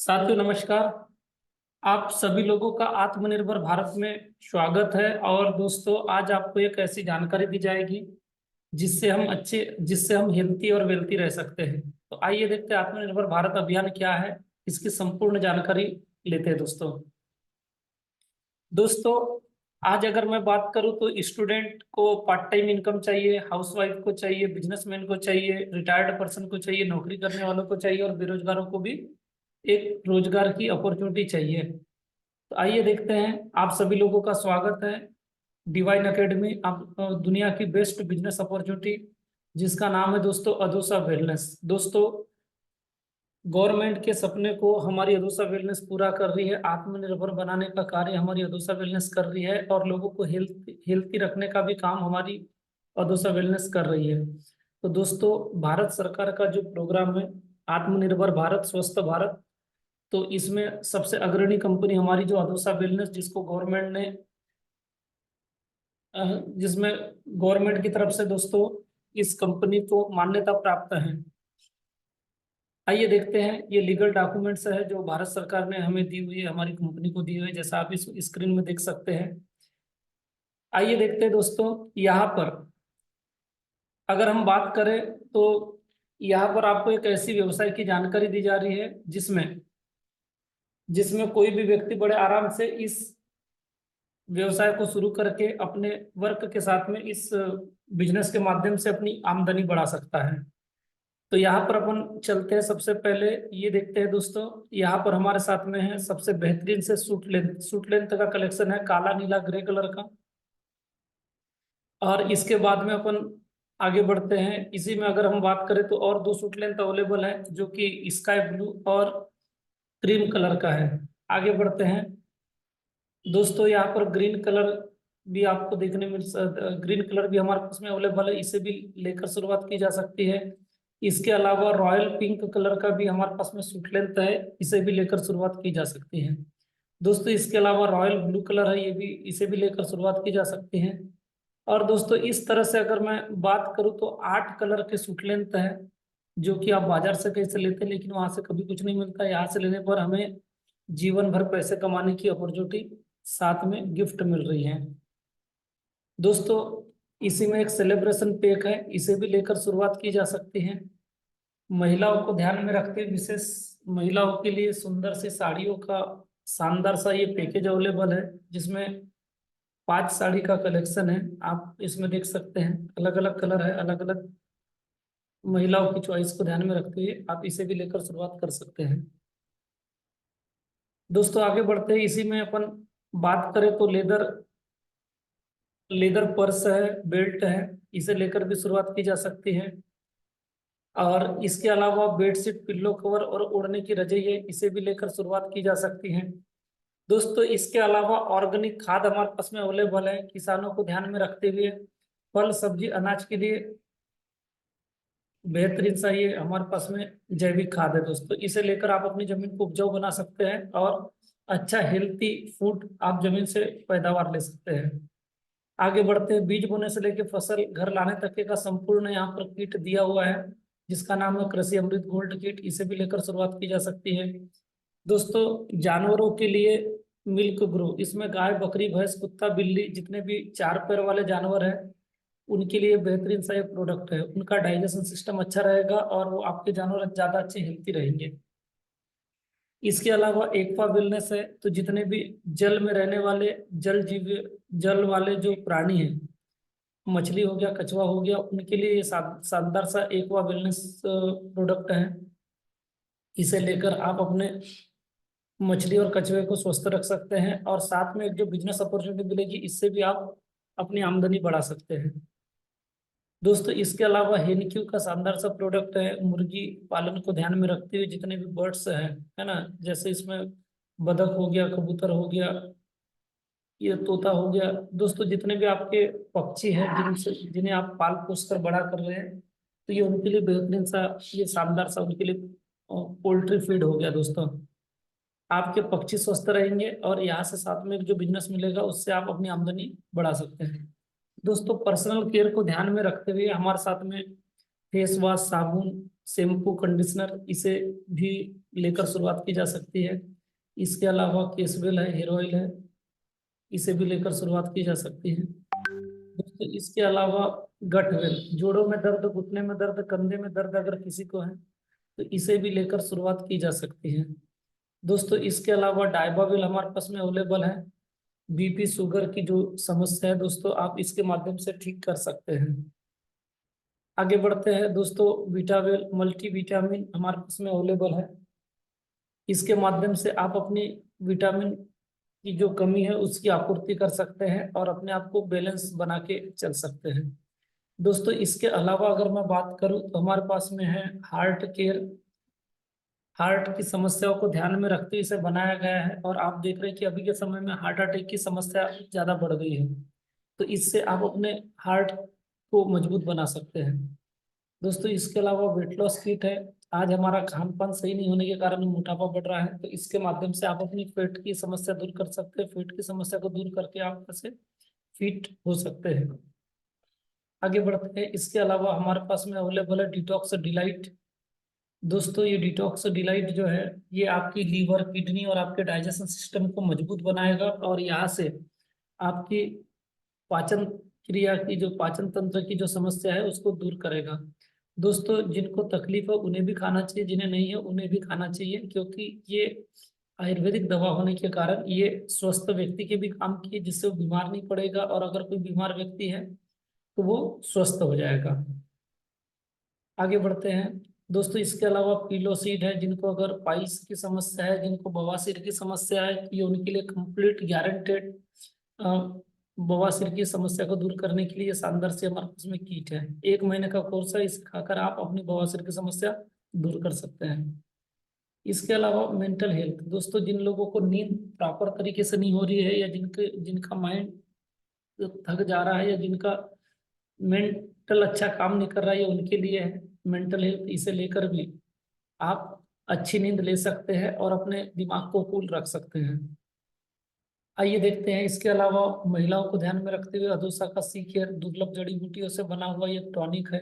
साथियों नमस्कार। आप सभी लोगों का आत्मनिर्भर भारत में स्वागत है। और दोस्तों, आज आपको एक ऐसी जानकारी दी जाएगी जिससे हम हेल्थी और वेल्थी रह सकते हैं। तो आइए देखते हैं आत्मनिर्भर भारत अभियान क्या है, इसकी संपूर्ण जानकारी लेते हैं। दोस्तों, आज अगर मैं बात करूं तो स्टूडेंट को पार्ट टाइम इनकम चाहिए, हाउसवाइफ को चाहिए, बिजनेसमैन को चाहिए, रिटायर्ड पर्सन को चाहिए, नौकरी करने वालों को चाहिए और बेरोजगारों को भी एक रोजगार की अपॉर्चुनिटी चाहिए। तो आइए देखते हैं। आप सभी लोगों का स्वागत है डिवाइन एकेडमी, आप दुनिया की बेस्ट बिजनेस अपॉर्चुनिटी, जिसका नाम है दोस्तों अदोसा वेलनेस। दोस्तों, गवर्नमेंट के सपने को हमारी अदोसा वेलनेस पूरा कर रही है। आत्मनिर्भर बनाने का कार्य हमारी अदोसा वेलनेस कर रही है और लोगों को हेल्थी रखने का भी काम हमारी अदोसा वेलनेस कर रही है। तो दोस्तों, भारत सरकार का जो प्रोग्राम है आत्मनिर्भर भारत स्वस्थ भारत, तो इसमें सबसे अग्रणी कंपनी हमारी जो अदोसा वेलनेस, जिसमें गवर्नमेंट की तरफ से दोस्तों इस कंपनी को मान्यता प्राप्त है। आइए देखते हैं, ये लीगल डॉक्यूमेंट्स है जो भारत सरकार ने हमें दी हुई है, हमारी कंपनी को दी हुई है, जैसा आप इस स्क्रीन में देख सकते हैं। आइए देखते हैं दोस्तों, यहाँ पर अगर हम बात करें तो यहाँ पर आपको एक ऐसी व्यवसाय की जानकारी दी जा रही है जिसमें जिसमें कोई भी व्यक्ति बड़े आराम से इस व्यवसाय को शुरू करके अपने वर्क के साथ में इस बिजनेस के माध्यम से अपनी आमदनी बढ़ा सकता है। तो यहाँ पर अपन चलते हैं। सबसे पहले ये देखते हैं दोस्तों, यहाँ पर हमारे साथ में है सबसे बेहतरीन से सूट लेंथ का कलेक्शन है, काला नीला ग्रे कलर का। और इसके बाद में अपन आगे बढ़ते हैं। इसी में अगर हम बात करें तो और दो सूट लेंथ अवेलेबल है, जो कि स्काई ब्लू और क्रीम कलर का है। आगे बढ़ते हैं दोस्तों, यहाँ पर ग्रीन कलर भी आपको देखने में ग्रीन कलर भी हमारे पास में अवेलेबल है, इसे भी लेकर शुरुआत की जा सकती है। इसके अलावा रॉयल पिंक कलर का भी हमारे पास में सूट लेंथ है, इसे भी लेकर शुरुआत की जा सकती है। दोस्तों, इसके अलावा रॉयल ब्लू कलर है, ये भी इसे भी लेकर शुरुआत की जा सकती है। और दोस्तों, इस तरह से अगर मैं बात करूँ तो 8 कलर के सूट लेंथ है, जो कि आप बाजार से कैसे लेते हैं, लेकिन वहां से कभी कुछ नहीं मिलता। यहाँ से लेने पर हमें जीवन भर पैसे कमाने की अपॉर्चुनिटी साथ में गिफ्ट मिल रही है। दोस्तों, इसी में एक सेलिब्रेशन पैक है, इसे भी लेकर शुरुआत की जा सकती है। महिलाओं को ध्यान में रखते हुए विशेष महिलाओं के लिए सुंदर सी साड़ियों का शानदार सा ये पैकेज अवेलेबल है, जिसमें 5 साड़ी का कलेक्शन है। आप इसमें देख सकते हैं अलग अलग कलर है, अलग अलग महिलाओं की चॉइस को ध्यान में रखते हुए आप इसे भी लेकर शुरुआत कर सकते हैं। दोस्तों, आगे बढ़ते हैं। इसी में अपन बात करें तो लेदर लेदर पर्स है, बेल्ट है, इसे लेकर भी शुरुआत की जा सकती है। और इसके अलावा बेडशीट, पिल्लो कवर और ओढ़ने की रजाई है, इसे भी लेकर शुरुआत की जा सकती है। दोस्तों, इसके अलावा ऑर्गेनिक खाद हमारे पास में अवेलेबल है, किसानों को ध्यान में रखते हुए फल सब्जी अनाज के लिए बेहतरीन सा ये हमारे पास में जैविक खाद है। दोस्तों, इसे लेकर आप अपनी जमीन को उपजाऊ बना सकते हैं और अच्छा हेल्थी फूड आप जमीन से पैदावार ले सकते हैं। आगे बढ़ते हैं। बीज बोने से लेकर फसल घर लाने तक का संपूर्ण यहाँ पर किट दिया हुआ है, जिसका नाम है कृषि अमृत गोल्ड किट, इसे भी लेकर शुरुआत की जा सकती है। दोस्तों, जानवरों के लिए मिल्क ग्रो, इसमें गाय बकरी भैंस कुत्ता बिल्ली जितने भी 4 पैर वाले जानवर हैं उनके लिए बेहतरीन सा ये प्रोडक्ट है। उनका डाइजेशन सिस्टम अच्छा रहेगा और वो आपके जानवर ज्यादा अच्छे हेल्थी रहेंगे। इसके अलावा एक्वा वेलनेस है, तो जितने भी जल में रहने वाले जल वाले जो प्राणी हैं, मछली हो गया, कछुआ हो गया, उनके लिए ये शानदार सा एक्वा वेलनेस प्रोडक्ट है। इसे लेकर आप अपने मछली और कछुए को स्वस्थ रख सकते हैं और साथ में एक जो बिजनेस अपॉर्चुनिटी मिलेगी, इससे भी आप अपनी आमदनी बढ़ा सकते हैं। दोस्तों, इसके अलावा हेनिक्यू का शानदार सा प्रोडक्ट है, मुर्गी पालन को ध्यान में रखते हुए जितने भी बर्ड्स हैं, है ना, जैसे इसमें बतख हो गया, कबूतर हो गया, ये तोता हो गया। दोस्तों, जितने भी आपके पक्षी हैं जिन्हें आप पाल पोस कर बड़ा कर रहे हैं, तो ये उनके लिए बेहतरीन सा ये शानदार सा उनके लिए पोल्ट्री फीड हो गया। दोस्तों, आपके पक्षी स्वस्थ रहेंगे और यहाँ से साथ में जो बिजनेस मिलेगा उससे आप अपनी आमदनी बढ़ा सकते हैं। दोस्तों, पर्सनल केयर को ध्यान में रखते हुए हमारे साथ में फेस वॉश, साबुन, शैम्पू कंडीशनर, इसे भी लेकर शुरुआत की जा सकती है। इसके अलावा केसवेल है, हेयर ऑयल है, इसे भी लेकर शुरुआत की जा सकती है दोस्तों। इसके अलावा गठवेल, जोड़ों में दर्द, घुटने में दर्द, कंधे में दर्द अगर किसी को है तो इसे भी लेकर शुरुआत की जा सकती है दोस्तों। इसके अलावा डायबाविल हमारे पास में अवेलेबल है। बीपी शुगर की जो समस्या है दोस्तों, आप इसके माध्यम से ठीक कर सकते हैं। आगे बढ़ते हैं दोस्तों, विटावेल मल्टी विटामिन हमारे पास में अवेलेबल है। इसके माध्यम से आप अपनी विटामिन की जो कमी है उसकी आपूर्ति कर सकते हैं और अपने आप को बैलेंस बना के चल सकते हैं दोस्तों। इसके अलावा अगर मैं बात करूं तो हमारे पास में है हार्ट केयर। हार्ट की समस्याओं को ध्यान में रखते हुए इसे बनाया गया है, और आप देख रहे हैं कि अभी के समय में हार्ट अटैक की समस्या ज्यादा बढ़ गई है, तो इससे आप अपने हार्ट को मजबूत बना सकते हैं दोस्तों। इसके अलावा वेट लॉस किट है। आज हमारा खान पान सही नहीं होने के कारण मोटापा बढ़ रहा है, तो इसके माध्यम से आप अपनी पेट की समस्या दूर कर सकते हैं। पेट की समस्या को दूर करके आप कैसे फिट हो सकते हैं। आगे बढ़ते हैं, इसके अलावा हमारे पास में अवेलेबल है डिटॉक्स डिलाइट। दोस्तों ये डिटॉक्स डिलाइट जो है, ये आपकी लीवर, किडनी और आपके डाइजेशन सिस्टम को मजबूत बनाएगा, और यहाँ से आपकी पाचन क्रिया की, जो पाचन तंत्र की जो समस्या है उसको दूर करेगा दोस्तों। जिनको तकलीफ है उन्हें भी खाना चाहिए, जिन्हें नहीं है उन्हें भी खाना चाहिए, क्योंकि ये आयुर्वेदिक दवा होने के कारण ये स्वस्थ व्यक्ति के भी काम की है, जिससे वो बीमार नहीं पड़ेगा, और अगर कोई बीमार व्यक्ति है तो वो स्वस्थ हो जाएगा। आगे बढ़ते हैं दोस्तों, इसके अलावा पीलो सीड है। जिनको अगर पाइल्स की समस्या है, जिनको बवासीर की समस्या है, ये उनके लिए कंप्लीट गारंटेड बवासीर की समस्या को दूर करने के लिए शानदार से हमारे पास में किट है। 1 महीने का कोर्स है, इसे खाकर आप अपनी बवासीर की समस्या दूर कर सकते हैं। इसके अलावा मेंटल हेल्थ दोस्तों, जिन लोगों को नींद प्रॉपर तरीके से नहीं हो रही है, या जिनका माइंड थक जा रहा है, या जिनका मेंटल अच्छा काम नहीं कर रहा है, ये उनके लिए है मेंटल हेल्थ। इसे लेकर भी आप अच्छी नींद ले सकते हैं और अपने दिमाग को कूल रख सकते हैं। आइए देखते हैं, इसके अलावा महिलाओं को ध्यान में रखते हुए अदोसा का सी केयर दुर्लभ जड़ी बूटियों से बना हुआ ये टॉनिक है।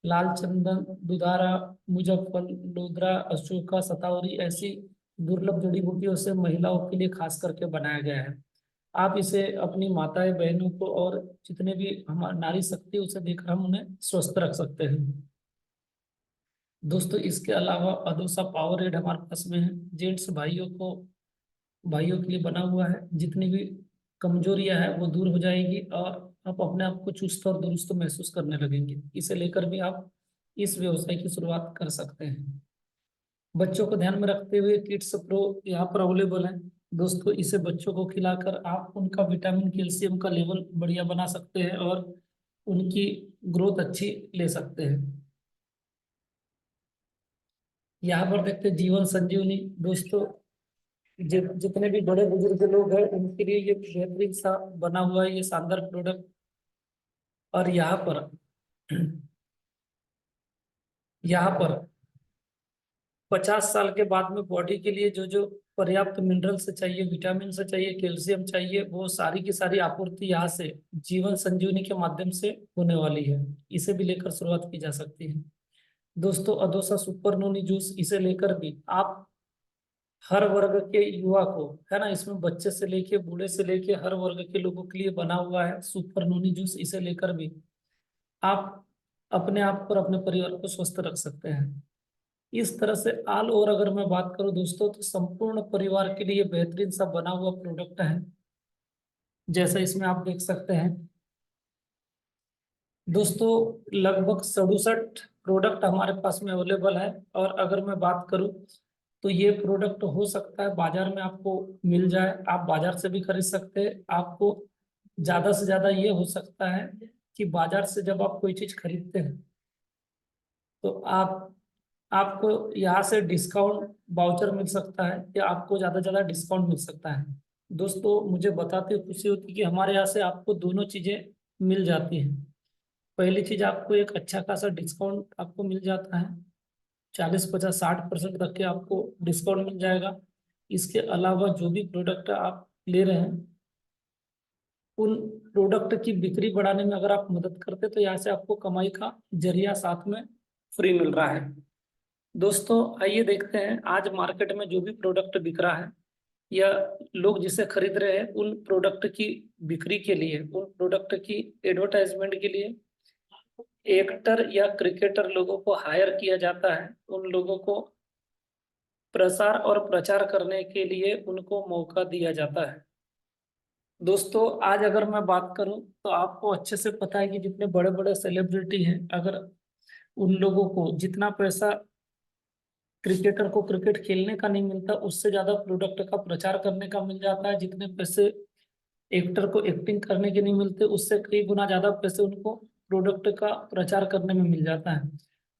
लाल चंदन, दुधारा, मुजफ्फर, लोदरा, अशोका, शतावरी ऐसी दुर्लभ जड़ी बूटियों से महिलाओं के लिए खास करके बनाया गया है। आप इसे अपनी माताएं, बहनों को और जितने भी हमारे नारी शक्ति उसे देकर हम उन्हें स्वस्थ रख सकते हैं दोस्तों। इसके अलावा अदोसा पावर एड हमारे पास में है। जेंट्स भाइयों के लिए बना हुआ है। जितनी भी कमजोरियां है वो दूर हो जाएगी, और आप अपने आप को चुस्त और दुरुस्त महसूस करने लगेंगे। इसे लेकर भी आप इस व्यवसाय की शुरुआत कर सकते हैं। बच्चों को ध्यान में रखते हुए किड्स प्रो यहाँ पर अवेलेबल है दोस्तों। इसे बच्चों को खिलाकर आप उनका विटामिन, कैल्शियम का लेवल बढ़िया बना सकते हैं, और उनकी ग्रोथ अच्छी ले सकते हैं। यहाँ पर देखते हैं जीवन संजीवनी दोस्तों। जितने भी बड़े बुजुर्ग लोग हैं उनके लिए ये बेहतरीन सा बना हुआ है ये शानदार प्रोडक्ट। और यहाँ पर 50 साल के बाद में बॉडी के लिए जो जो पर्याप्त मिनरल से चाहिए, विटामिन से चाहिए, कैल्शियम चाहिए, वो सारी की सारी आपूर्ति यहाँ से जीवन संजीवनी के माध्यम से होने वाली है। इसे भी लेकर शुरुआत की जा सकती है दोस्तों। अदोसा सुपर नोनी जूस, इसे लेकर भी आप हर वर्ग के युवा को, है ना, इसमें बच्चे से लेके बूढ़े से लेके हर वर्ग के लोगों के लिए बना हुआ है सुपर नोनी जूस। इसे लेकर भी आप अपने आप और अपने परिवार को स्वस्थ रख सकते हैं। इस तरह से ऑल ओवर अगर मैं बात करूं दोस्तों, तो संपूर्ण परिवार के लिए बेहतरीन सा बना हुआ प्रोडक्ट है। जैसा इसमें आप देख सकते हैं दोस्तों, लगभग 67 प्रोडक्ट हमारे पास में अवेलेबल है। और अगर मैं बात करूं तो ये प्रोडक्ट हो सकता है बाजार में आपको मिल जाए, आप बाजार से भी खरीद सकते हैं। आपको ज्यादा से ज्यादा ये हो सकता है कि बाजार से जब आप कोई चीज खरीदते हैं तो आपको यहाँ से डिस्काउंट वाउचर मिल सकता है, या आपको ज्यादा ज्यादा डिस्काउंट मिल सकता है दोस्तों। मुझे बताते हुए खुशी होती है कि हमारे यहाँ से आपको दोनों चीजें मिल जाती हैं। पहली चीज, आपको एक अच्छा खासा डिस्काउंट आपको मिल जाता है, 40, 50, 60% तक के आपको डिस्काउंट मिल जाएगा। इसके अलावा जो भी प्रोडक्ट आप ले रहे हैं उन प्रोडक्ट की बिक्री बढ़ाने में अगर आप मदद करते तो यहाँ से आपको कमाई का जरिया साथ में फ्री मिल रहा है। दोस्तों आइए देखते हैं आज मार्केट में जो भी प्रोडक्ट बिक रहा है या लोग जिसे खरीद रहे हैं, उन प्रोडक्ट की बिक्री के लिए, उन प्रोडक्ट की एडवर्टाइजमेंट के लिए एक्टर या क्रिकेटर लोगों को हायर किया जाता है। उन लोगों को प्रसार और प्रचार करने के लिए उनको मौका दिया जाता है। दोस्तों आज अगर मैं बात करूं तो आपको अच्छे से पता है कि जितने बड़े बड़े सेलिब्रिटी हैं, अगर उन लोगों को जितना पैसा क्रिकेटर को क्रिकेट खेलने का नहीं मिलता, उससे ज्यादा प्रोडक्ट का प्रचार करने का मिल जाता है। जितने पैसे एक्टर को एक्टिंग करने के नहीं मिलते, उससे कई गुना ज्यादा पैसे उनको प्रोडक्ट का प्रचार करने में मिल जाता है।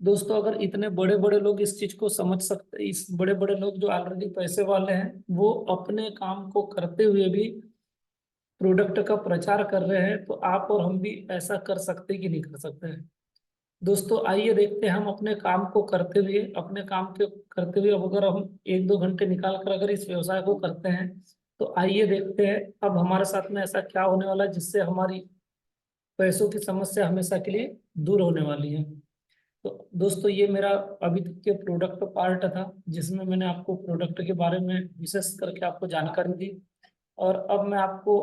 दोस्तों अगर इतने बड़े बड़े लोग इस चीज को समझ सकते, इस बड़े बड़े लोग जो ऑलरेडी पैसे वाले हैं, वो अपने काम को करते हुए भी प्रोडक्ट का प्रचार कर रहे हैं, तो आप और हम भी ऐसा कर सकते कि नहीं कर सकते हैं। दोस्तों आइए देखते हैं, हम अपने काम को करते हुए, अपने काम के करते हुए अब अगर हम एक दो घंटे निकाल कर अगर इस व्यवसाय को करते हैं, तो आइए देखते हैं अब हमारे साथ में ऐसा क्या होने वाला है जिससे हमारी पैसों की समस्या हमेशा के लिए दूर होने वाली है। तो दोस्तों ये मेरा अभी तक के प्रोडक्ट पार्ट था, जिसमें मैंने आपको प्रोडक्ट के बारे में विशेष करके आपको जानकारी दी। और अब मैं आपको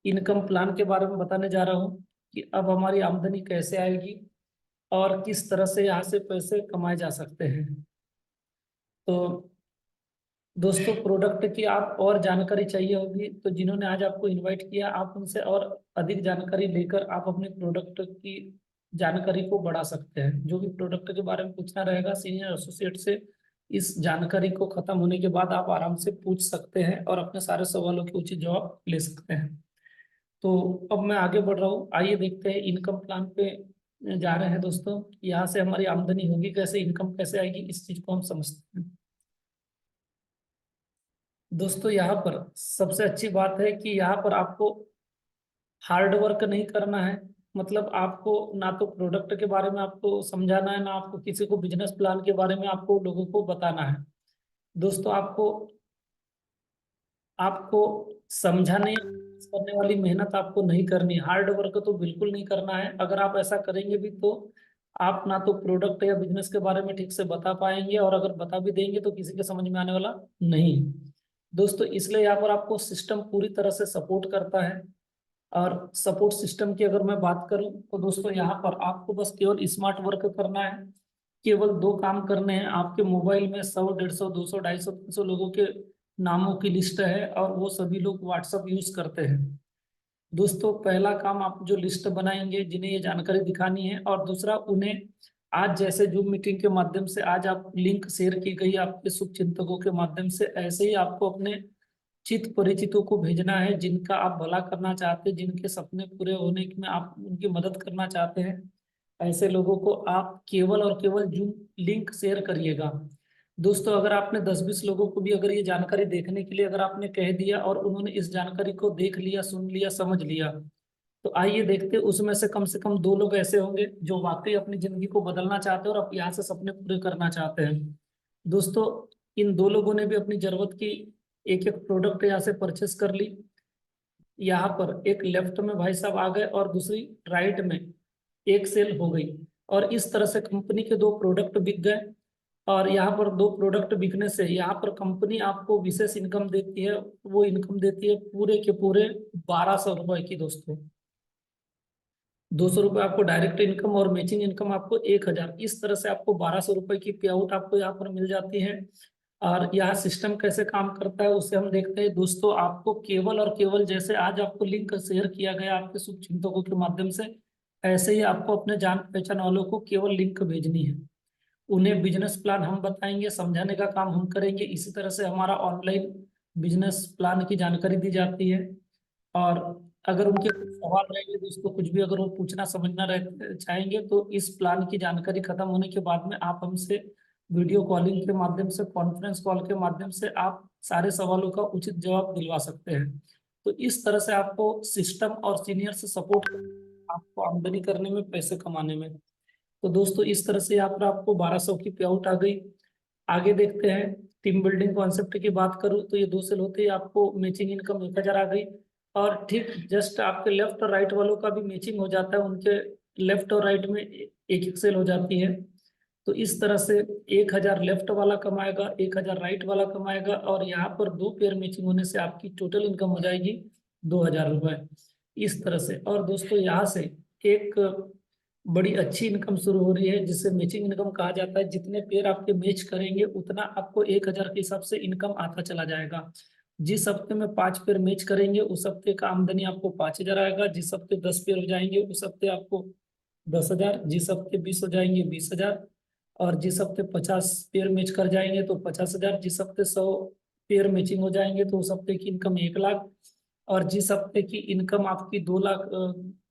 इनकम प्लान के बारे में बताने जा रहा हूँ कि अब हमारी आमदनी कैसे आएगी और किस तरह से यहाँ से पैसे कमाए जा सकते हैं। तो दोस्तों प्रोडक्ट की आप और जानकारी चाहिए होगी तो जिन्होंने आज आपको इनवाइट किया, आप उनसे और अधिक जानकारी लेकर आप अपने प्रोडक्ट की जानकारी को बढ़ा सकते हैं। जो भी प्रोडक्ट के बारे में पूछना रहेगा सीनियर एसोसिएट से, इस जानकारी को खत्म होने के बाद आप आराम से पूछ सकते हैं और अपने सारे सवालों के उचित जवाब ले सकते हैं। तो अब मैं आगे बढ़ रहा हूँ, आइए देखते हैं इनकम प्लान पे जा रहे हैं। दोस्तों यहाँ से हमारी आमदनी होगी कैसे, इनकम कैसे आएगी, इस चीज को हम समझते हैं। दोस्तों यहाँ पर सबसे अच्छी बात है कि यहाँ पर आपको हार्ड वर्क नहीं करना है। मतलब आपको ना तो प्रोडक्ट के बारे में आपको समझाना है, ना आपको किसी को बिजनेस प्लान के बारे में आपको लोगों को बताना है। दोस्तों आपको आपको समझाने करने वाली मेहनत आपको नहीं करनी, हार्ड वर्क तो बिल्कुल नहीं करना है। अगर आप ऐसा करेंगे भी तो आप ना तो प्रोडक्ट या बिजनेस के बारे में ठीक से बता पाएंगे, और अगर बता भी देंगे तो किसी के समझ में आने वाला नहीं। दोस्तों इसलिए यहाँ पर आपको सिस्टम पूरी तरह से सपोर्ट करता है। और सपोर्ट सिस्टम की अगर मैं बात करूं तो दोस्तों यहाँ पर आपको बस केवल स्मार्ट वर्क करना है। केवल दो काम करने हैं। आपके मोबाइल में 100, 150, 200, 250, 300 लोगों के नामों की लिस्ट है और वो सभी लोग व्हाट्सएप यूज करते हैं। दोस्तों पहला काम, आप जो लिस्ट बनाएंगे जिन्हें ये जानकारी दिखानी है, और दूसरा उन्हें आज जैसे जूम मीटिंग के माध्यम से आज आप लिंक शेयर की गई आपके शुभ चिंतकों के माध्यम से, ऐसे ही आपको अपने चित परिचितों को भेजना है जिनका आप भला करना चाहते हैं, जिनके सपने पूरे होने में आप उनकी मदद करना चाहते हैं। ऐसे लोगों को आप केवल और केवल जूम लिंक शेयर करिएगा। दोस्तों अगर आपने 10-20 लोगों को भी अगर ये जानकारी देखने के लिए अगर आपने कह दिया और उन्होंने इस जानकारी को देख लिया, सुन लिया, समझ लिया, तो आइए देखते हैं उसमें से कम 2 लोग ऐसे होंगे जो वाकई अपनी जिंदगी को बदलना चाहते हैं और अब यहाँ से सपने पूरे करना चाहते हैं। दोस्तों इन 2 लोगों ने भी अपनी जरूरत की एक एक प्रोडक्ट यहाँ से परचेस कर ली। यहाँ पर एक लेफ्ट में भाई साहब आ गए और दूसरी राइट में एक सेल हो गई, और इस तरह से कंपनी के 2 प्रोडक्ट बिक गए। और यहाँ पर 2 प्रोडक्ट बिकने से यहाँ पर कंपनी आपको विशेष इनकम देती है। वो इनकम देती है पूरे के पूरे 1200 रुपए की। दोस्तों 200 रुपये आपको डायरेक्ट इनकम और मैचिंग इनकम आपको 1000, इस तरह से आपको 1200 रुपए की पे आउट आपको यहाँ पर मिल जाती है। और यह सिस्टम कैसे काम करता है उसे हम देखते हैं। दोस्तों आपको केवल और केवल जैसे आज आपको लिंक शेयर किया गया आपके शुभ चिंतकों के माध्यम से, ऐसे ही आपको अपने जान पहचान वालों को केवल लिंक भेजनी है। उन्हें बिजनेस प्लान हम बताएंगे, समझाने का काम हम करेंगे। इसी तरह से हमारा ऑनलाइन बिजनेस प्लान की जानकारी दी जाती है। और अगर उनके कुछ सवाल रहेंगे दोस्तों, कुछ भी अगर वो पूछना समझना रह चाहेंगे, तो इस प्लान की जानकारी खत्म होने के बाद में आप हमसे वीडियो कॉलिंग के माध्यम से, कॉन्फ्रेंस कॉल के माध्यम से आप सारे सवालों का उचित जवाब दिलवा सकते हैं। तो इस तरह से आपको सिस्टम और सीनियर से सपोर्ट आपको आमदनी करने में, पैसे कमाने में। तो दोस्तों इस तरह से यहाँ पर आपको 1200 की पे आउट आ गई। आगे देखते हैं, टीम बिल्डिंग कॉन्सेप्ट की बात करूँ तो ये 2 सेल होते ही आपको मैचिंग इनकम 1000 आ गई। और ठीक जस्ट आपके लेफ्ट और राइट वालों का भी मैचिंग हो जाता है, उनके लेफ्ट और राइट में एक एक सेल हो जाती है। तो इस तरह से 1,000 लेफ्ट वाला कमाएगा, 1,000 राइट वाला कमाएगा, और यहाँ पर दो पेयर मैचिंग होने से आपकी टोटल इनकम हो जाएगी 2,000 रुपये। इस तरह से। और दोस्तों यहाँ से एक बड़ी अच्छी इनकम शुरू हो रही है जिसे मैचिंग इनकम कहा जाता है। जितने पेयर आपके मैच करेंगे उतना आपको 1,000 के हिसाब से इनकम आता चला जाएगा। जिस हफ्ते में 5 पेयर मैच करेंगे उस हफ्ते का आमदनी आपको 5,000 आएगा। जिस हफ्ते 10 पेयर हो जाएंगे उस हफ्ते आपको 10,000। जिस हफ्ते 20 हो जाएंगे 20,000। और जिस हफ्ते 50 पेयर मैच कर जाएंगे तो 50,000। जिस हफ्ते 100 पेयर मैचिंग हो जाएंगे तो उस हफ्ते की इनकम 1 लाख। और जिस हफ्ते की इनकम आपकी 2 लाख,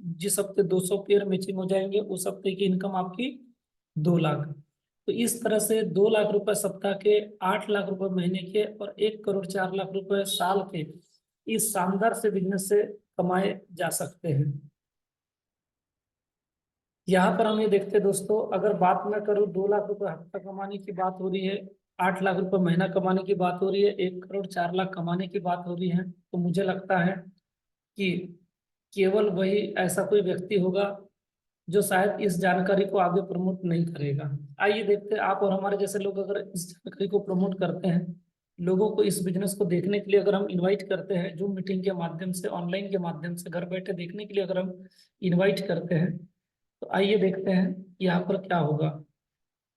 जिस हफ्ते 200 पेयर मैचिंग हो जाएंगे उस हफ्ते की इनकम आपकी 2 लाख। तो इस तरह से 2 लाख रुपए सप्ताह के, 8 लाख रुपए महीने के और 1,04,00,000 रुपए साल के इस शानदार से बिजनेस से कमाए जा सकते हैं। यहाँ पर हम ये देखते हैं दोस्तों, अगर बात मैं करूँ 2 लाख रुपए हफ्ता कमाने की बात हो रही है, 8 लाख रुपए महीना कमाने की बात हो रही है, 1,04,00,000 कमाने की बात हो रही है, तो मुझे लगता है कि केवल वही ऐसा कोई व्यक्ति होगा जो शायद इस जानकारी को आगे प्रमोट नहीं करेगा। आइए देखते हैं, आप और हमारे जैसे लोग अगर इस जानकारी को प्रमोट करते हैं, लोगों को इस बिजनेस को देखने के लिए अगर हम इनवाइट करते हैं, जूम मीटिंग के माध्यम से, ऑनलाइन के माध्यम से, घर बैठे देखने के लिए अगर हम इनवाइट करते हैं, तो आइए देखते हैं यहाँ पर क्या होगा।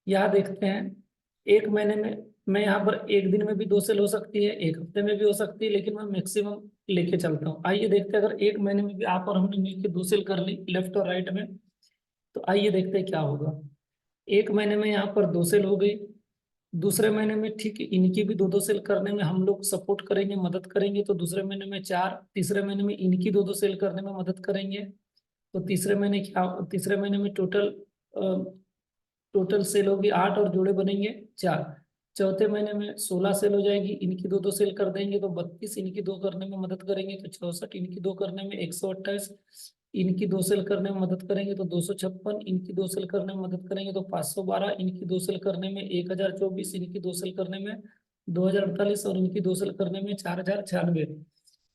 यहाँ देखते हैं, एक महीने में मैं यहाँ पर एक दिन में भी 2 सेल हो सकती है, एक हफ्ते में भी हो सकती है, लेकिन मैं मैक्सिमम लेके चलता हूँ। आइए देखते हैं, अगर एक महीने में भी आप और हमने मिलकर 2 सेल कर ली लेफ्ट और राइट में, तो आइए देखते हैं क्या होगा। एक महीने में यहाँ पर 2 सेल हो गई। दूसरे महीने में ठीक इनकी भी 2-2 सेल करने में हम लोग सपोर्ट करेंगे, मदद करेंगे, तो दूसरे महीने में 4। तीसरे महीने में इनकी 2-2 सेल करने में मदद करेंगे, तो तीसरे महीने में टोटल सेल होगी 8 और जोड़े बनेंगे 4। चौथे महीने में 16 सेल हो जाएगी, इनकी 2-2 सेल कर देंगे तो 32, इनकी 2 करने में मदद करेंगे तो 64, इनकी 2 करने में 128, इनकी 2 सेल करने में मदद करेंगे तो 256, इनकी 2 सेल करने में मदद करेंगे तो 512, इनकी 2 सेल करने में 1,024, इनकी 2 सेल करने में 2,048 और इनकी 2 सेल करने में 4,096।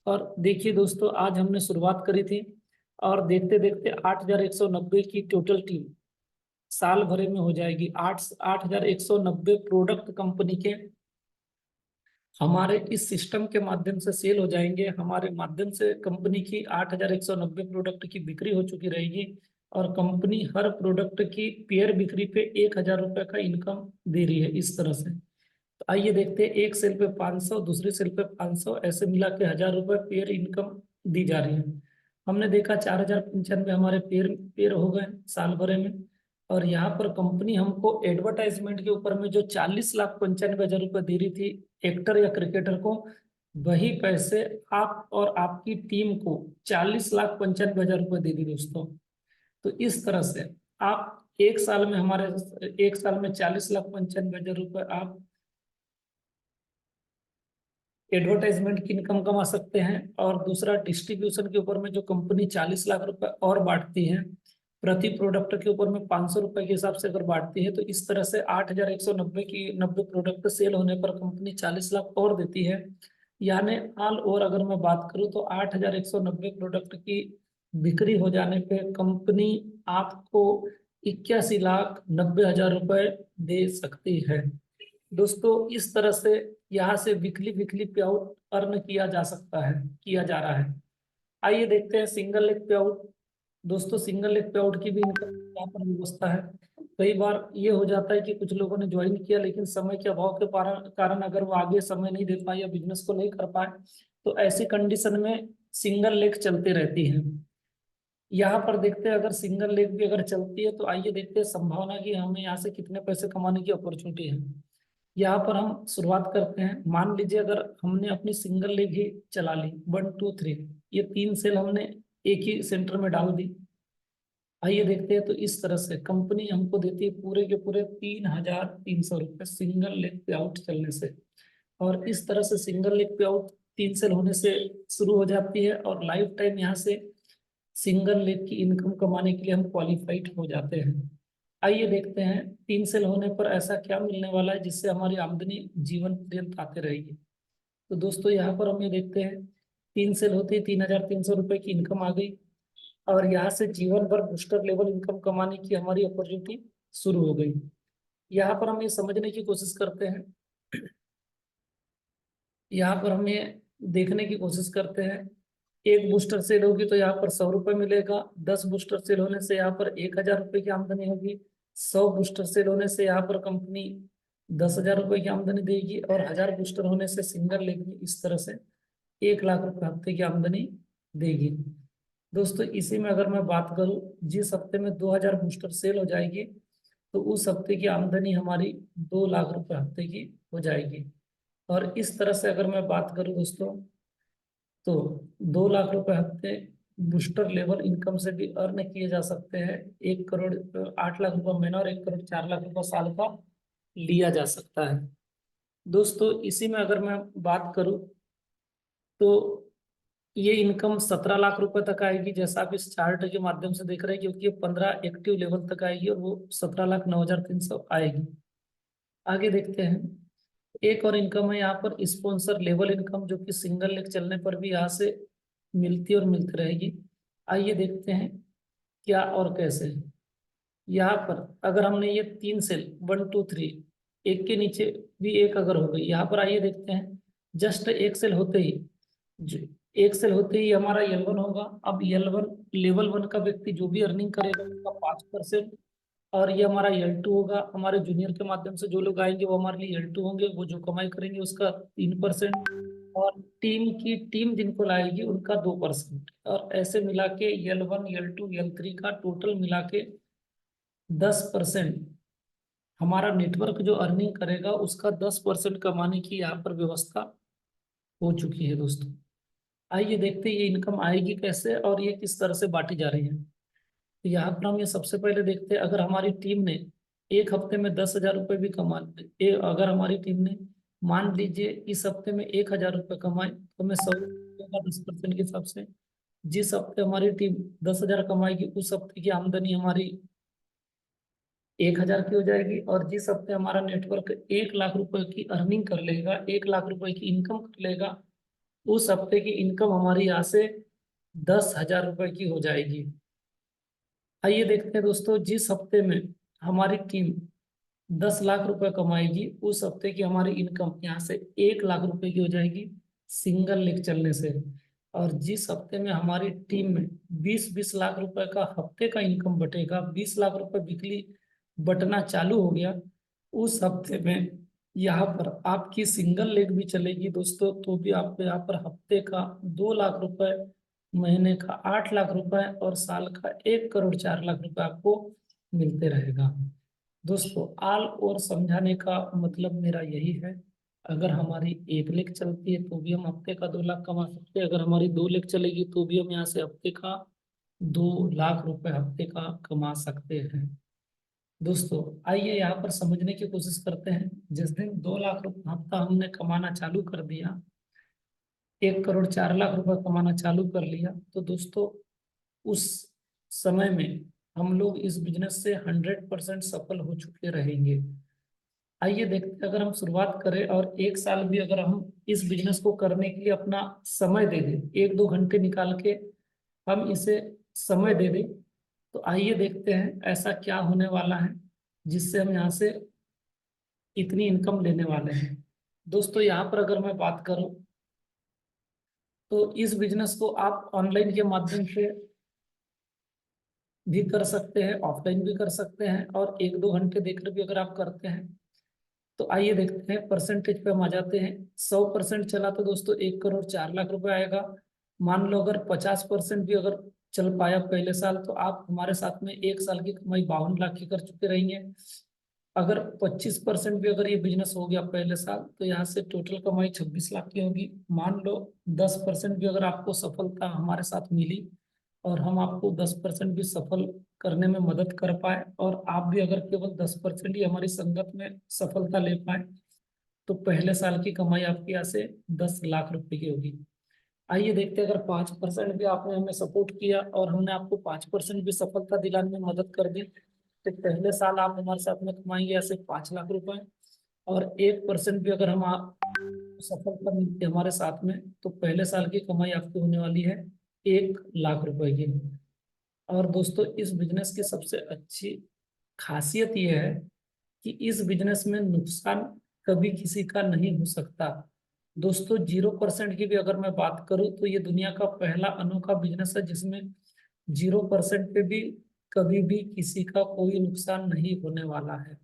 और देखिए दोस्तों, आज हमने शुरुआत करी थी और देखते देखते 8,190 की टोटल टीम साल भरे में हो जाएगी। 8,190 प्रोडक्ट कंपनी के हमारे इस सिस्टम के माध्यम से सेल हो जाएंगे। हमारे माध्यम से कंपनी की 8,190 प्रोडक्ट की बिक्री हो चुकी रहेगी और कंपनी हर प्रोडक्ट की पेयर बिक्री पे 1,000 रुपए का इनकम दे रही है। इस तरह से तो आइए देखते हैं, एक सेल पे 500, दूसरी सेल पे 500, ऐसे मिला के 1,000 रुपए पेयर इनकम दी जा रही है। हमने देखा 4,095 हमारे पेयर पेयर हो गए साल भरे में। और यहाँ पर कंपनी हमको एडवर्टाइजमेंट के ऊपर में जो 40,95,000 रुपये दे रही थी एक्टर या क्रिकेटर को, वही पैसे आप और आपकी टीम को 40,95,000 रुपये दे दी दोस्तों। तो इस तरह से आप एक साल में 40,95,000 रुपये आप एडवर्टाइजमेंट की इनकम कमा सकते हैं। और दूसरा, डिस्ट्रीब्यूशन के ऊपर में जो कंपनी 40 लाख रुपए और बांटती है, प्रति प्रोडक्ट के ऊपर में 500 रुपए के हिसाब से अगर बांटती है, तो इस तरह से 8,190 की 90 प्रोडक्ट सेल होने पर कंपनी 40 लाख और देती है। यानी ऑल ओवर अगर मैं बात करूं तो 8,190 प्रोडक्ट की बिक्री हो जाने पे कंपनी आपको 81,90,000 रुपए दे सकती है। दोस्तों इस तरह से यहाँ से वीकली वीकली पे आउट अर्न किया जा सकता है, किया जा रहा है। आइए देखते हैं सिंगल लेग पे आउट। दोस्तों सिंगल लेग पे आउट की भी इनकम यहाँ पर व्यवस्था है। कई बार ये हो जाता है कि कुछ लोगों ने ज्वाइन किया लेकिन समय के अभाव के कारण अगर वो आगे समय नहीं दे पाए या बिजनेस को नहीं कर पाए, तो ऐसी कंडीशन में सिंगल लेग चलते रहती है। यहाँ पर देखते हैं, अगर सिंगल लेग भी अगर चलती है तो आइए देखते हैं संभावना की हमें यहाँ से कितने पैसे कमाने की अपॉर्चुनिटी है। यहाँ पर हम शुरुआत करते हैं। मान लीजिए अगर हमने अपनी सिंगल लेग ही चला ली, 1 2 3, ये 3 सेल हमने एक ही सेंटर में डाल दी। आइए देखते हैं, तो इस तरह से कंपनी हमको देती है पूरे के पूरे 3,300 रुपये सिंगल लेग पे आउट चलने से। और इस तरह से सिंगल लेग पे आउट 3 सेल होने से शुरू हो जाती है और लाइफ टाइम यहाँ से सिंगल लेग की इनकम कमाने के लिए हम क्वालिफाइड हो जाते हैं। आइए देखते हैं 3 सेल होने पर ऐसा क्या मिलने वाला है जिससे हमारी आमदनी जीवन पर्यंत आते रहेगी। तो दोस्तों यहाँ पर हम ये देखते हैं, 3 सेल होती है, 3,300 रुपये की इनकम आ गई। और यहाँ से जीवन भर बूस्टर लेवल इनकम कमाने की हमारी अपॉर्चुनिटी शुरू हो गई। यहाँ पर हम ये समझने की कोशिश करते हैं, यहाँ पर हम ये देखने की कोशिश करते हैं, एक बूस्टर सेल होगी तो यहाँ पर 100 रुपये मिलेगा, 10 बूस्टर सेल होने से यहाँ पर 1,000 रुपये की आमदनी होगी, 100 बूस्टर सेल होने से यहाँ पर कंपनी 10,000 रुपये की आमदनी देगी, और 1,000 बूस्टर होने से सिंगल लेग में इस तरह से 1,00,000 रुपये हफ्ते की आमदनी देगी। दोस्तों इसी में अगर मैं बात करूं, जिस हफ्ते में 2,000 बूस्टर सेल हो जाएगी तो उस हफ्ते की आमदनी हमारी 2,00,000 रुपये हफ्ते की हो जाएगी। और इस तरह से अगर मैं बात करूं दोस्तों, तो 2,00,000 रुपये हफ्ते बूस्टर लेवल इनकम से भी अर्न किए जा सकते हैं। 1 करोड़ 8 लाख रुपए महीना और 1 करोड़ 4 लाख रुपए साल का लिया जा सकता है। दोस्तों इसी में अगर मैं बात करूं, तो ये इनकम 17 लाख रुपए तक आएगी, जैसा आप इस चार्ट के माध्यम से देख रहे हैं, क्योंकि ये 15 एक्टिव लेवल तक आएगी और वो 17,09,300 आएगी। आगे देखते हैं, एक और इनकम है यहाँ पर स्पॉन्सर लेवल इनकम, जो कि सिंगल लेग चलने पर भी यहाँ से मिलती और मिलती रहेगी। आइए देखते हैं क्या और कैसे। यहाँ पर अगर हमने ये 3 सेल 1 2 3 एक के नीचे भी एक अगर हो गई, यहाँ पर आइए देखते हैं, जस्ट एक सेल होते ही एक सेल होते ही हमारा L1 होगा। अब L1 लेवल 1 का व्यक्ति जो भी अर्निंग करेगा उसका 5%, और ये हमारा L2 होगा। हमारे जूनियर के माध्यम से जो लोग आएंगे वो हमारे लिए L2 होंगे, वो जो कमाई करेंगे उसका 3%, और टीम जिनको लाएगी उनका 2%, और ऐसे मिला के L1 L2 L3 का टोटल मिला के 10% हमारा नेटवर्क जो अर्निंग करेगा उसका 10% कमाने की यहाँ पर व्यवस्था हो चुकी है। दोस्तों आइए देखते हैं ये इनकम आएगी कैसे और ये किस तरह से बांटी जा रही है। तो यहाँ पर हम ये सबसे पहले देखते हैं, अगर हमारी टीम ने एक हफ्ते में 10,000 रुपये भी कमा, अगर हमारी टीम ने मान लीजिए इस हफ्ते में 1,000 रुपये कमाए, तो मैं 100 का 10% के हिसाब से जिस हफ्ते हमारी टीम 10,000 कमाएगी उस हफ्ते की आमदनी हमारी 1,000 की हो जाएगी। और जिस हफ्ते हमारा नेटवर्क 1,00,000 रुपए की अर्निंग कर लेगा, 1,00,000 रुपए की इनकम कर लेगा, उस हफ्ते की इनकम हमारी यहाँ से 10,000 रुपए की हो जाएगी। आइए देखते हैं दोस्तों, जिस हफ्ते में हमारी टीम 10,00,000 रुपए कमाएगी उस हफ्ते की हमारी इनकम यहाँ से 1,00,000 रुपए की हो जाएगी सिंगल लेग चलने से। और जिस हफ्ते में हमारी टीम में 20-20 लाख रुपए का हफ्ते का इनकम बटेगा, 20 लाख रुपए वीकली बटना चालू हो गया, उस हफ्ते में यहाँ पर आपकी सिंगल लेग भी चलेगी दोस्तों, तो भी आपको यहाँ पर हफ्ते का 2,00,000 रुपए, महीने का 8 लाख रुपए और साल का 1 करोड़ 4 लाख रुपए आपको मिलते रहेगा। दोस्तों आल और समझाने का मतलब मेरा यही है, अगर हमारी एक लेग चलती है तो भी हम हफ्ते का 2 लाख कमा सकते हैं, अगर हमारी 2 लेग चलेगी तो भी हम यहाँ से हफ्ते का 2 लाख रुपए हफ्ते का कमा सकते हैं। दोस्तों आइए यहाँ पर समझने की कोशिश करते हैं, जिस दिन 2 लाख रुपए हफ्ता हमने कमाना चालू कर दिया, 1 करोड़ 4 लाख रुपए कमाना चालू कर लिया, तो दोस्तों उस समय में हम लोग इस बिजनेस से 100% सफल हो चुके रहेंगे। आइए देखते हैं, अगर हम शुरुआत करें और 1 साल भी अगर हम इस बिजनेस को करने के लिए अपना समय दे दें, 1-2 घंटे निकाल के हम इसे समय दे दें, तो आइए देखते हैं ऐसा क्या होने वाला है जिससे हम यहाँ से इतनी इनकम लेने वाले हैं। दोस्तों यहाँ पर अगर मैं बात करूं, तो इस बिजनेस को आप ऑनलाइन के माध्यम से भी कर सकते हैं, ऑफलाइन भी कर सकते हैं, और 1-2 घंटे देखकर भी अगर आप करते हैं, तो आइए देखते हैं परसेंटेज पे हम आ जाते हैं। 100% चला तो दोस्तों 1 करोड़ 4 लाख रुपए आएगा। मान लो अगर 50% भी अगर चल पाया पहले साल, तो आप हमारे साथ में 1 साल की कमाई 52 लाख की कर चुके रहेंगे। अगर 25% भी अगर ये बिजनेस हो गया पहले साल, तो यहाँ से टोटल कमाई 26 लाख की होगी। मान लो 10% भी अगर आपको सफलता हमारे साथ मिली और हम आपको 10% भी सफल करने में मदद कर पाए, और आप भी अगर केवल 10% ही हमारी संगत में सफलता ले पाए, तो पहले साल की कमाई आपकी यहाँ से 10 लाख रुपए की होगी। आइए देखते हैं, अगर 5% भी आपने हमें सपोर्ट किया और हमने आपको 5% भी सफलता दिलाने में मदद कर दी, तो पहले साल आप हमारे साथ में कमाएंगे ऐसे 5 लाख रुपए। और 1% भी अगर हम आप सफलता मिलती है हमारे साथ में, तो पहले साल की कमाई आपकी होने वाली है 1 लाख रुपए की। और दोस्तों इस बिजनेस की सबसे अच्छी खासियत यह है कि इस बिजनेस में नुकसान कभी किसी का नहीं हो सकता। दोस्तों 0% की भी अगर मैं बात करूं तो ये दुनिया का पहला अनोखा बिजनेस है जिसमें 0% पे भी कभी भी किसी का कोई नुकसान नहीं होने वाला है।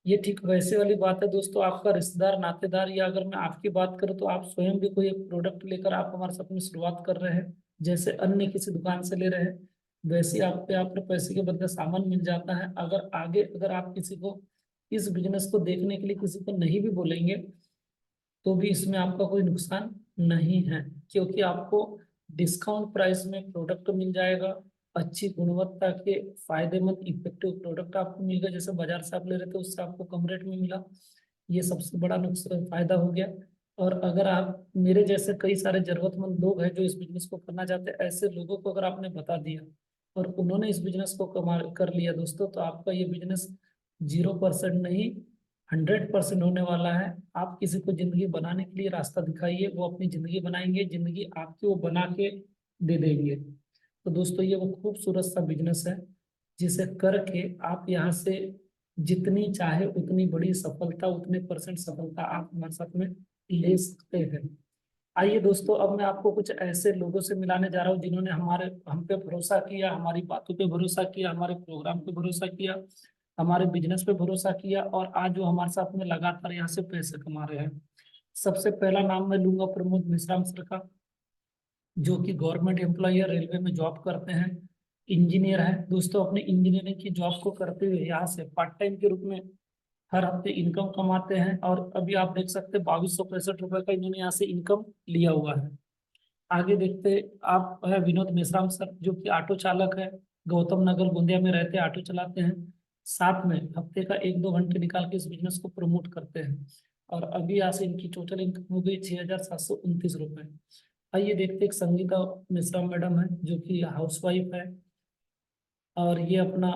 ये ठीक वैसे वाली बात है दोस्तों, आपका रिश्तेदार नातेदार या अगर मैं आपकी बात करूं तो आप स्वयं भी कोई एक प्रोडक्ट लेकर आप हमारे साथ में शुरुआत कर रहे हैं, जैसे अन्य किसी दुकान से ले रहे हैं, वैसे ही आप पे आपको पैसे के बदले सामान मिल जाता है। अगर आगे अगर आप किसी को इस बिजनेस को देखने के लिए किसी को नहीं भी बोलेंगे तो भी इसमें आपका कोई नुकसान नहीं है, क्योंकि आपको डिस्काउंट प्राइस में प्रोडक्ट मिल जाएगा, अच्छी गुणवत्ता के फायदेमंद इफेक्टिव प्रोडक्ट आपको मिल गया। जैसे बाजार से आप ले रहे थे उससे आपको कम रेट में मिला, ये सबसे बड़ा नुकसान फायदा हो गया। और अगर आप मेरे जैसे कई सारे जरूरतमंद लोग हैं जो इस बिजनेस को करना चाहते हैं, ऐसे लोगों को अगर आपने बता दिया और उन्होंने इस बिजनेस को कमा कर लिया दोस्तों, तो आपका ये बिजनेस 0% नहीं 100% होने वाला है। आप किसी को जिंदगी बनाने के लिए रास्ता दिखाइए, वो अपनी जिंदगी बनाएंगे, जिंदगी आपकी वो बना के दे देंगे। तो दोस्तों ये वो खूबसूरत सा बिजनेस है जिसे करके आप यहाँ से जितनी चाहे उतनी बड़ी सफलता, उतने परसेंट सफलता आप हमारे साथ में ले सकते हैं। आइए दोस्तों, अब मैं आपको कुछ ऐसे लोगों से मिलाने जा रहा हूँ जिन्होंने हमारे हम पे भरोसा किया, हमारी बातों पे भरोसा किया, हमारे प्रोग्राम पे भरोसा किया, हमारे बिजनेस पे भरोसा किया और आज जो हमारे साथ में लगातार यहाँ से पैसे कमा रहे हैं। सबसे पहला नाम मैं लूंगा प्रमोद मिश्राम सर का, जो कि गवर्नमेंट एम्प्लॉय है, रेलवे में जॉब करते हैं, इंजीनियर है दोस्तों। अपने इंजीनियरिंग की जॉब को करते हुए यहाँ से पार्ट टाइम के रूप में हर हफ्ते इनकम कमाते हैं और अभी आप देख सकते हैं 2265 रुपए का इन्होंने यहाँ से इनकम लिया हुआ है। आगे देखते आप है विनोद मेश्राम सर, जो कि ऑटो चालक है, गौतम नगर गोंदिया में रहते हैं, ऑटो चलाते हैं, साथ में हफ्ते का 1-2 घंटे निकाल के इस बिजनेस को प्रमोट करते हैं और अभी यहाँ से इनकी टोटल इनकम हो गई 6729 रुपए। आइए देखते एक संगीता मिश्रा मैडम है जो कि हाउस वाइफ है और ये अपना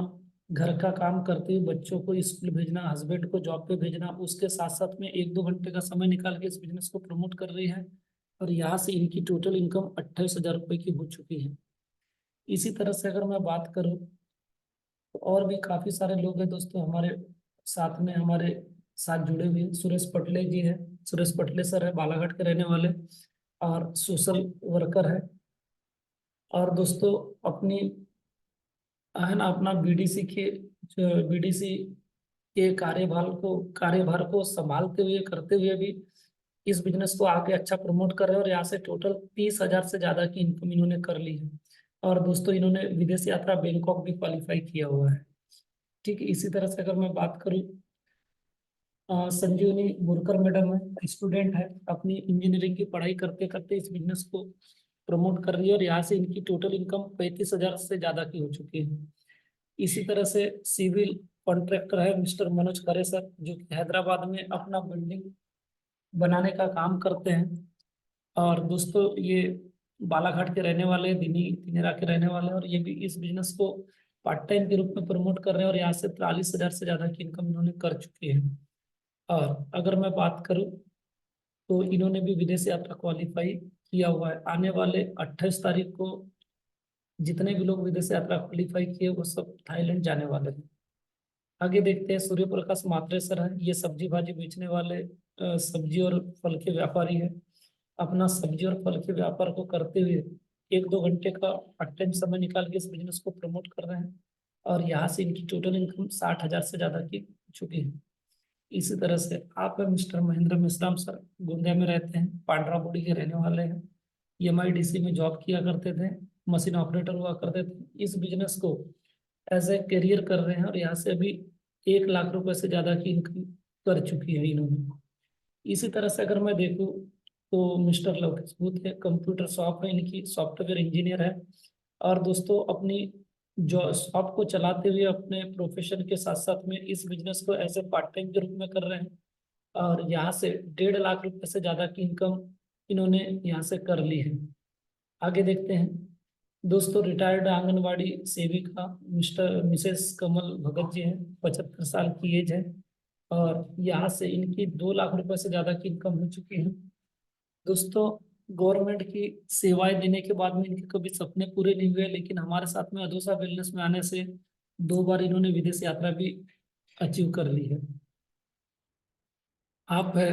घर का काम करते हुए बच्चों को स्कूल भेजना, हस्बैंड को जॉब पे भेजना, उसके साथ साथ में 1-2 घंटे का समय निकाल के इस बिजनेस को प्रमोट कर रही है और यहाँ से इनकी टोटल इनकम 28,000 रुपये की हो चुकी है। इसी तरह से अगर मैं बात करूँ तो और भी काफी सारे लोग हैं दोस्तों हमारे साथ में, हमारे साथ जुड़े हुए। सुरेश पटले जी हैं, सुरेश पटले सर है, बालाघाट के रहने वाले और सोशल वर्कर है। और दोस्तों अपनी है ना अपना बीडीसी के बीडीसी के कार्यभार को संभालते हुए करते हुए भी इस बिजनेस को आगे अच्छा प्रमोट कर रहे हैं और यहाँ से टोटल 30,000 से ज्यादा की इनकम इन्होंने कर ली है। और दोस्तों इन्होंने विदेश यात्रा बैंकॉक भी क्वालिफाई किया हुआ है। ठीक है, इसी तरह से अगर मैं बात करूँ संजीवनी मुरकर मैडम है, स्टूडेंट है, अपनी इंजीनियरिंग की पढ़ाई करते करते इस बिजनेस को प्रमोट कर रही है और यहाँ से इनकी टोटल इनकम 35,000 से ज्यादा की हो चुकी है। इसी तरह से सिविल कॉन्ट्रैक्टर है मिस्टर मनोज खरे सर, जो कि हैदराबाद में अपना बिल्डिंग बनाने का काम करते हैं। और दोस्तों ये बालाघाट के रहने वाले, दिनेरा के रहने वाले हैं और ये भी इस बिजनेस को पार्ट टाइम के रूप में प्रमोट कर रहे हैं और यहाँ से 43,000 से ज्यादा की इनकम इन्होंने कर चुकी है। और अगर मैं बात करूँ तो इन्होंने भी विदेश यात्रा क्वालिफाई किया हुआ है। आने वाले 28 तारीख को जितने भी लोग विदेश यात्रा क्वालिफाई किए वो सब थाईलैंड जाने वाले हैं। आगे देखते हैं सूर्य प्रकाश मात्रे सर है, ये सब्जी भाजी बेचने वाले सब्जी और फल के व्यापारी है। अपना सब्जी और फल के व्यापार को करते हुए 1-2 घंटे का पार्ट टाइम समय निकाल के इस बिजनेस को प्रमोट कर रहे हैं और यहाँ से इनकी टोटल इनकम 60,000 से ज्यादा की हो चुकी है। इसी तरह से आप है मिस्टर महेंद्र मिश्राम सर, गोंदिया में रहते हैं, पांड्रा बोड़ी के रहने वाले हैं, EMIDC में जॉब किया करते थे, मशीन ऑपरेटर हुआ करते थे। इस बिजनेस को एज ए करियर कर रहे हैं और यहाँ से अभी 1 लाख रुपए से ज्यादा की इनकम कर चुकी है इन्होंने। इसी तरह से अगर मैं देखूँ तो मिस्टर लवकेश बूथ है, कंप्यूटर शॉप है इनकी, सॉफ्टवेयर इंजीनियर है और दोस्तों अपनी जो शॉप को चलाते हुए अपने प्रोफेशन के साथ साथ में इस बिजनेस को एज ए पार्ट टाइम के रूप में कर रहे हैं और यहाँ से 1.5 लाख रुपए से ज्यादा की इनकम इन्होंने यहाँ से कर ली है। आगे देखते हैं दोस्तों, रिटायर्ड आंगनवाड़ी सेविका मिस्टर मिसेस कमल भगत जी हैं, 75 साल की एज है और यहाँ से इनकी 2 लाख रुपए से ज्यादा की इनकम हो चुकी है। दोस्तों गवर्नमेंट की सेवाएं देने के बाद में इनके कभी सपने पूरे नहीं हुए, लेकिन हमारे साथ में अदोसा वेलनेस में आने से 2 बार इन्होंने विदेश यात्रा भी अचीव कर ली है। आप है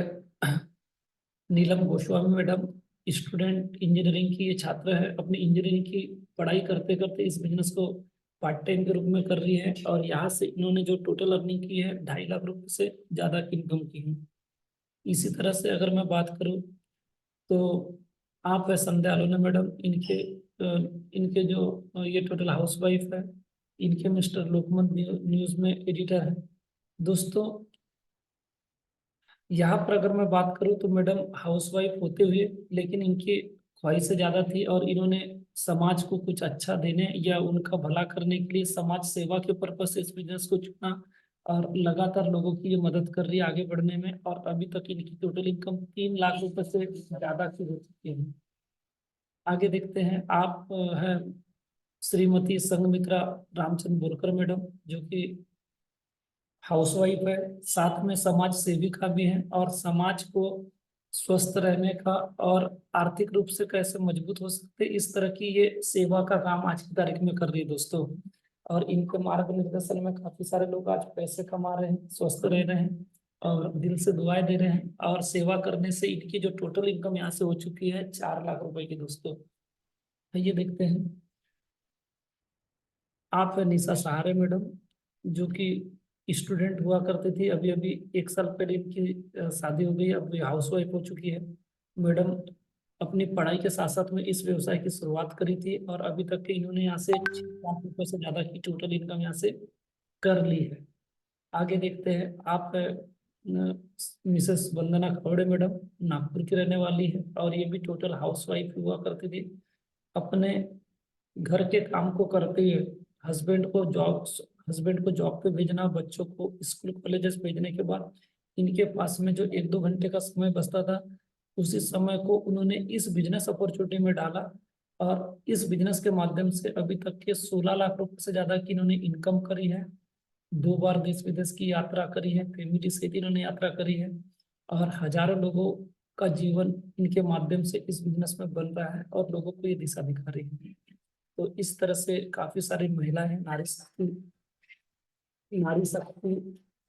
नीलम गोस्वामी मैडम, स्टूडेंट इंजीनियरिंग की ये छात्र है, अपनी इंजीनियरिंग की पढ़ाई करते करते इस बिजनेस को पार्ट टाइम के रूप में कर रही है, और यहाँ से इन्होंने जो टोटल अर्निंग की है 2.5 लाख रुपए से ज़्यादा की इनकम की है। इसी तरह से अगर मैं बात करूँ तो आप है संध्या अलोना मैडम, इनके जो ये टोटल हाउस वाइफ है, इनके मिस्टर लोकमत न्यूज में एडिटर है। दोस्तों यहाँ पर अगर मैं बात करूँ तो मैडम हाउसवाइफ होते हुए लेकिन इनकी ख्वाहिशें ज्यादा थी, और इन्होंने समाज को कुछ अच्छा देने या उनका भला करने के लिए समाज सेवा के पर्पज से इस बिजनेस को चुना, और लगातार लोगों की ये मदद कर रही है आगे बढ़ने में, और अभी तक इनकी टोटल इनकम 3 लाख रुपए से ज्यादा की हो चुकी है। आगे देखते हैं, आप है श्रीमती संघमित्रा रामचंद्र बोरकर मैडम, जो कि हाउसवाइफ है, साथ में समाज सेविका भी है, और समाज को स्वस्थ रहने का और आर्थिक रूप से कैसे मजबूत हो सकते इस तरह की ये सेवा का काम आज की तारीख में कर रही है दोस्तों। और इनके मार्गदर्शन में काफी सारे लोग आज पैसे कमा रहे हैं, स्वस्थ रह रहे हैं, और दिल से दुआएं दे रहे हैं, और सेवा करने से इनकी जो टोटल इनकम यहाँ से हो चुकी है 4 लाख रुपए की दोस्तों। ये देखते हैं, आप है निशा सहारे मैडम, जो कि स्टूडेंट हुआ करती थी, अभी अभी 1 साल पहले इनकी शादी हो गई, अब हाउस वाइफ हो चुकी है। मैडम अपनी पढ़ाई के साथ साथ में इस व्यवसाय की शुरुआत करी थी, और अभी तक के इन्होंने यहाँ से 6 लाख रुपए से ज्यादा की टोटल इनकम यहाँ से कर ली है। आगे देखते हैं, आप मिसेस वंदना खौड़े मैडम, नागपुर की रहने वाली है, और ये भी टोटल हाउस वाइफ हुआ करती थी। अपने घर के काम को करते हुए हस्बैंड को जॉब पे भेजना, बच्चों को स्कूल कॉलेजेस भेजने के बाद इनके पास में जो 1-2 घंटे का समय बचता था, उसी समय को उन्होंने इस बिजनेस अपॉर्चुनिटी में डाला, और इस बिजनेस के माध्यम से अभी तक के 16 लाख रुपए से ज्यादा की इन्होंने इनकम करी है। 2 बार देश विदेश की यात्रा करी है, फैमिली सहित इन्होंने यात्रा करी है, और हजारों लोगों का जीवन इनके माध्यम से इस बिजनेस में बन रहा है, और लोगों को ये दिशा दिखा रही है। तो इस तरह से काफी सारी महिलाएं हैं, नारी शक्ति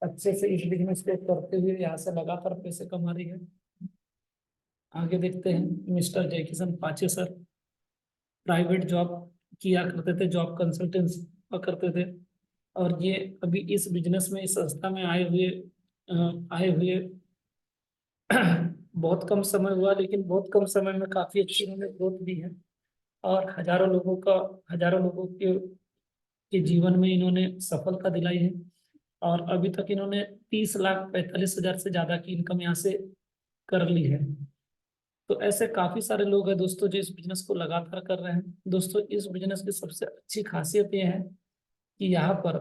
अच्छे से इस बिजनेस को करते हुए यहाँ से लगातार पैसे कमा रही है। आगे देखते हैं, मिस्टर जयकिशन पाचे सर, प्राइवेट जॉब किया करते थे, जॉब कंसल्टेंसी करते थे, और ये अभी इस बिजनेस में इस संस्था में आए हुए बहुत कम समय हुआ, लेकिन बहुत कम समय में काफी अच्छी इन्होंने ग्रोथ दी है, और हजारों लोगों के जीवन में इन्होंने सफलता दिलाई है, और अभी तक इन्होंने 30,45,000 से ज्यादा की इनकम यहाँ से कर ली है। तो ऐसे काफी सारे लोग हैं दोस्तों जो इस बिजनेस को लगातार कर रहे हैं। दोस्तों इस बिजनेस की सबसे अच्छी खासियत ये है कि यहाँ पर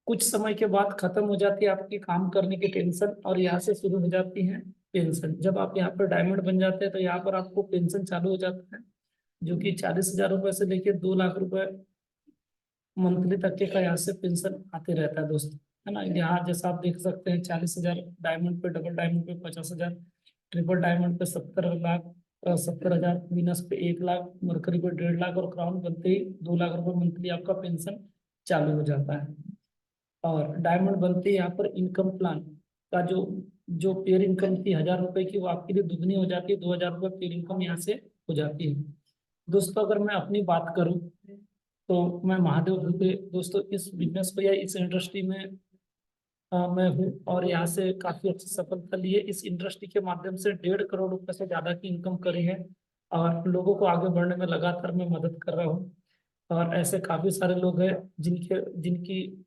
कुछ समय के बाद खत्म हो जाती है आपकी काम करने की टेंशन, और यहाँ से शुरू हो जाती है पेंशन। जब आप यहाँ पर डायमंड बन जाते हैं तो यहाँ पर आपको पेंशन चालू हो जाता है, जो कि 40,000 रुपए से लेकर 2 लाख रुपए मंथली तक के का यहाँ से पेंशन आते रहता है दोस्तों, है ना। यहाँ जैसा आप देख सकते हैं, 40,000 डायमंड पे, डबल डायमंड पे 50,000, ट्रिपल डायमंड पे 70 लाख, 70,000, वीनस पे 1 लाख, मरकरी पे 1.5 लाख, और क्राउन बनते ही 2 लाख रुपए मंथली आपका पेंशन चालू हो जाता है। और डायमंड बनते ही यहाँ पर इनकम प्लान का जो जो पेयर इनकम थी 1,000 रुपए की, वो आपके लिए दुगनी हो जाती है, 2,000 रुपए पेयर इनकम यहाँ से हो जाती है। दोस्तों अगर मैं अपनी बात करूं तो मैं महादेव दुबे दोस्तों इस बिजनेस को या इस इंडस्ट्री में मैं हूँ, और यहाँ से काफी अच्छी सफलता ली है। इस इंडस्ट्री के माध्यम से 1.5 करोड़ रुपए से ज्यादा की इनकम करी है, और लोगों को आगे बढ़ने में लगातार मैं मदद कर रहा हूँ। और ऐसे काफी सारे लोग हैं जिनके जिनकी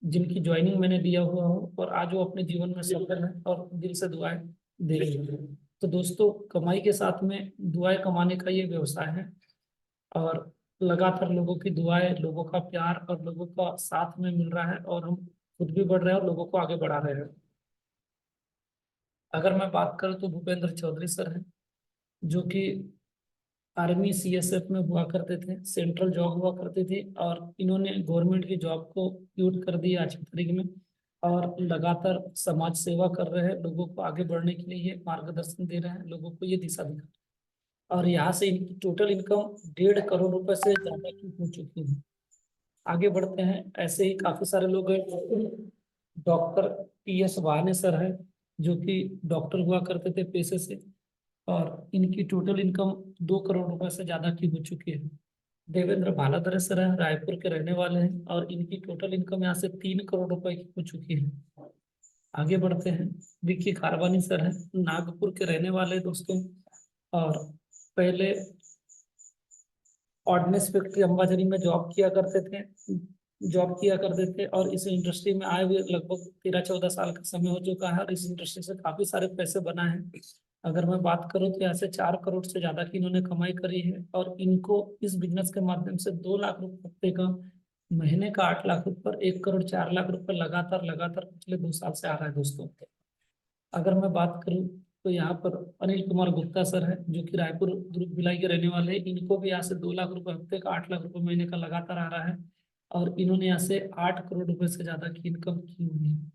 जिनकी ज्वाइनिंग मैंने दिया हुआ हूँ, और आज वो अपने जीवन में सफल है और दिल से दुआएं दे रहे हैं। तो दोस्तों कमाई के साथ में दुआएं कमाने का ये व्यवसाय है, और लगातार लोगों की दुआएं, लोगों का प्यार और लोगों का साथ में मिल रहा है, और हम खुद भी बढ़ रहे हैं और लोगों को आगे बढ़ा रहे हैं। अगर मैं बात करूँ तो भूपेंद्र चौधरी सर हैं, जो कि आर्मी सीएसएफ में हुआ करते थे, सेंट्रल जॉब हुआ करती थी, और इन्होंने गवर्नमेंट की जॉब को क्यूट कर दिया आज की तारीख में, और लगातार समाज सेवा कर रहे हैं, लोगों को आगे बढ़ने के लिए ये मार्गदर्शन दे रहे हैं, लोगों को ये दिशा दिखा रहे हैं। और यहाँ से इनकी टोटल इनकम 1.5 करोड़ रुपए से ज्यादा की हो चुकी है। आगे बढ़ते हैं, ऐसे ही काफी सारे लोग हैं। डॉक्टर PS वाने सर है, जो कि डॉक्टर हुआ करते थे पेशे से, और इनकी टोटल इनकम 2 करोड़ रुपए से ज्यादा की हो चुकी है। देवेंद्र भालाधर सर है, रायपुर के रहने वाले हैं, और इनकी टोटल इनकम यहाँ से 3 करोड़ रुपए की हो चुकी है। आगे बढ़ते हैं, विक्की खारवानी सर है, नागपुर के रहने वाले हैं दोस्तों, और पहले ऑर्डिनेंस फैक्ट्री अंबाझरी में जॉब किया करते थे, और इस इंडस्ट्री में आए हुए लगभग 13-14 साल का समय हो चुका है, और इस इंडस्ट्री से काफी सारे पैसे बनाए हैं। अगर मैं बात करूं तो यहाँ से 4 करोड़ से ज्यादा की इन्होंने कमाई करी है, और इनको इस बिजनेस के माध्यम से 2 लाख रुपए हफ्ते का, महीने का 8 लाख रुपए, 1 करोड़ 4 लाख रुपए लगातार लगातार पिछले 2 साल से आ रहा है दोस्तों। अगर मैं बात करूं तो यहाँ पर अनिल कुमार गुप्ता सर है, जो कि रायपुर दुर्ग भिलाई के रहने वाले हैं। इनको भी यहाँ से 2 लाख रुपए हफ्ते का, 8 लाख रुपए महीने का लगातार आ रहा है, और इन्होंने यहाँ से 8 करोड़ रुपए से ज्यादा की इनकम की हुई है।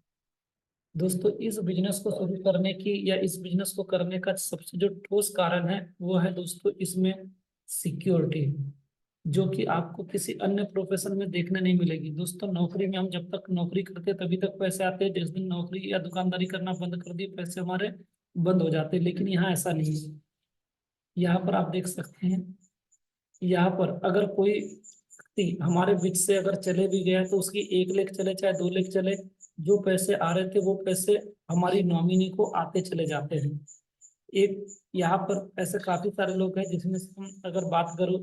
दोस्तों, इस बिजनेस को शुरू करने की या इस बिजनेस को करने का सबसे जो ठोस कारण है, वो है दोस्तों इसमें सिक्योरिटी, जो कि आपको किसी अन्य प्रोफेशन में देखने नहीं मिलेगी। दोस्तों, नौकरी में हम जब तक नौकरी करते हैं तभी तक पैसे आते हैं, जिस दिन नौकरी या दुकानदारी करना बंद कर दी, पैसे हमारे बंद हो जाते हैं। लेकिन यहाँ ऐसा नहीं है। यहाँ पर आप देख सकते हैं, यहाँ पर अगर कोई व्यक्ति हमारे बीच से अगर चले भी गया, तो उसकी 1 लेख चले चाहे 2 लेख चले, जो पैसे आ रहे थे वो पैसे हमारी नॉमिनी को आते चले जाते हैं। एक यहाँ पर ऐसे काफी सारे लोग हैं, जिसमें से हम अगर बात करूं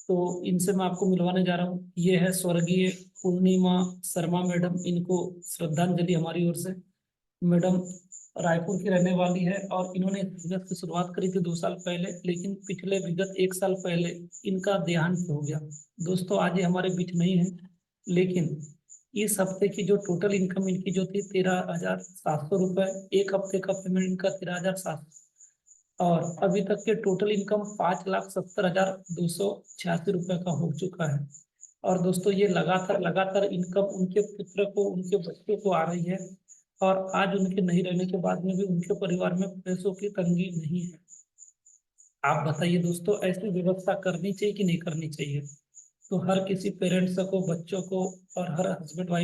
तो इनसे मैं आपको मिलवाने जा रहा हूँ। ये है स्वर्गीय पूर्णिमा शर्मा मैडम, इनको श्रद्धांजलि हमारी ओर से। मैडम रायपुर की रहने वाली है, और इन्होंने बिजनेस की शुरुआत करी थी 2 साल पहले, लेकिन पिछले विगत 1 साल पहले इनका देहांत हो गया। दोस्तों, आज ये हमारे बीच नहीं है, लेकिन इस हफ्ते की जो टोटल इनकम इनकी जो थी 13,700 रुपये, एक हफ्ते का पेमेंट इनका 13,700, और अभी तक के टोटल इनकम 5,70,286 रुपये का हो चुका है। और दोस्तों, ये लगातार लगातार इनकम उनके पुत्र को, उनके बच्चों को आ रही है, और आज उनके नहीं रहने के बाद में भी उनके परिवार में पैसों की तंगी नहीं है। आप बताइए दोस्तों, ऐसी व्यवस्था करनी चाहिए कि नहीं करनी चाहिए? तो हर किसी पेरेंट्स को, बच्चों को, और हर हस्बैंड वाइफ